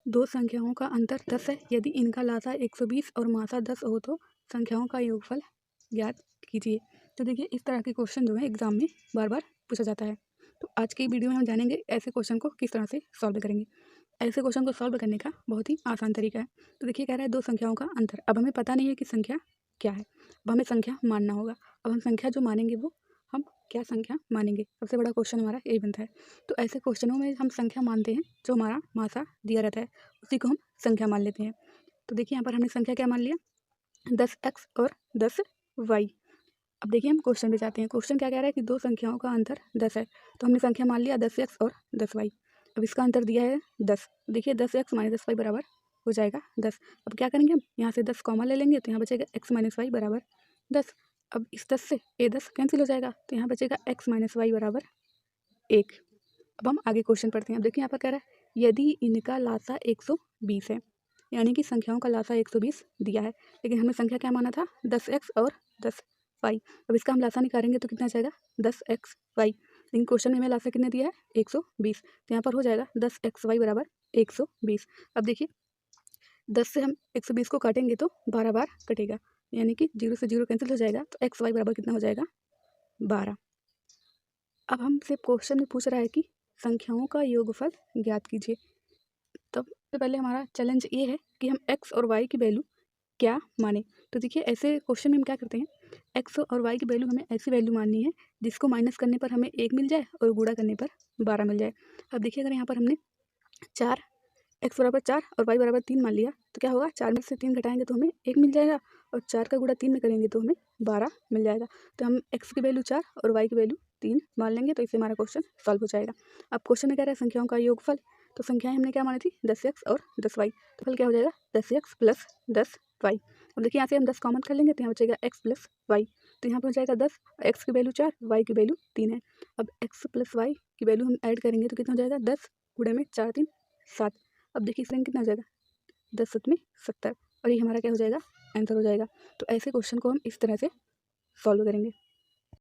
दो संख्याओं का अंतर 10 है। यदि इनका लासा 120 और मासा 10 हो तो संख्याओं का योगफल ज्ञात कीजिए। तो देखिए इस तरह के क्वेश्चन जो है एग्जाम में बार बार पूछा जाता है। तो आज की वीडियो में हम जानेंगे ऐसे क्वेश्चन को किस तरह से सॉल्व करेंगे। ऐसे क्वेश्चन को सॉल्व करने का बहुत ही आसान तरीका है। तो देखिए कह रहा है दो संख्याओं का अंतर। अब हमें पता नहीं है कि संख्या क्या है, अब हमें संख्या मानना होगा। अब हम संख्या जो मानेंगे वो हम क्या संख्या मानेंगे, सबसे बड़ा क्वेश्चन हमारा यही बनता है। तो ऐसे क्वेश्चनों में हम संख्या मानते हैं, जो हमारा मासा दिया रहता है उसी को हम संख्या मान लेते हैं। तो देखिए यहाँ पर हमने संख्या क्या मान लिया, 10x और 10y। अब देखिए हम क्वेश्चन पे जाते हैं। क्वेश्चन क्या कह रहा है कि दो संख्याओं का अंतर 10 है, तो हमने संख्या मान लिया 10x और 10y। अब इसका अंतर दिया है 10। देखिए 10x - 10y बराबर हो जाएगा 10। अब क्या करेंगे, हम यहाँ से 10 कॉमन ले लेंगे तो यहाँ बचेगा x - y बराबर 10। अब इस 10 से ये 10 कैंसिल हो जाएगा तो यहाँ बचेगा x - y बराबर 1। अब हम आगे क्वेश्चन पढ़ते हैं। अब देखिए यहाँ पर कह रहा है यदि इनका लासा 120 है, यानी कि संख्याओं का लासा 120 दिया है, लेकिन हमने संख्या क्या माना था 10x और 10y। अब इसका हम लासा निकालेंगे तो कितना जाएगा 10xy, लेकिन क्वेश्चन में हमें लासा कितने दिया है 120, तो यहाँ पर हो जाएगा 10xy बराबर 120। अब देखिए 10 से हम 120 को काटेंगे तो 12 बार कटेगा, यानी कि 0 से 0 कैंसिल हो जाएगा, तो xy बराबर कितना हो जाएगा 12। अब हमसे क्वेश्चन में पूछ रहा है कि संख्याओं का योगफल ज्ञात कीजिए। तब सबसे पहले हमारा चैलेंज ये है कि हम x और y की वैल्यू क्या माने। तो देखिए ऐसे क्वेश्चन में हम क्या करते हैं, x और y की वैल्यू हमें ऐसी वैल्यू माननी है जिसको माइनस करने पर हमें 1 मिल जाए और गुणा करने पर 12 मिल जाए। अब देखिए अगर यहाँ पर हमने 4 x बराबर 4 और y बराबर 3 मान लिया तो क्या होगा, 4 में से 3 घटाएंगे तो हमें 1 मिल जाएगा और 4 का गुणा 3 में करेंगे तो हमें 12 मिल जाएगा। तो हम x की वैल्यू 4 और y की वैल्यू 3 मान लेंगे तो इससे हमारा क्वेश्चन सॉल्व हो जाएगा। अब क्वेश्चन में कह रहा है संख्याओं का योगफल, तो संख्याएं हमने क्या मानी थी 10x और 10y, तो फल क्या हो जाएगा 10x प्लस 10y। अब देखिए यहाँ से हम 10 कॉमन कर लेंगे तो यहाँ बचेगा x प्लस y, तो यहाँ पर हो जाएगा 10, x की वैल्यू 4, y की वैल्यू 3 है। अब x प्लस y की वैल्यू हम ऐड करेंगे तो कितना हो जाएगा 10 गुणे में 4 3 7। अब देखिए इसमें कितना हो जाएगा 10 7 में 70, और ये हमारा क्या हो जाएगा आंसर हो जाएगा। तो ऐसे क्वेश्चन को हम इस तरह से सॉल्व करेंगे।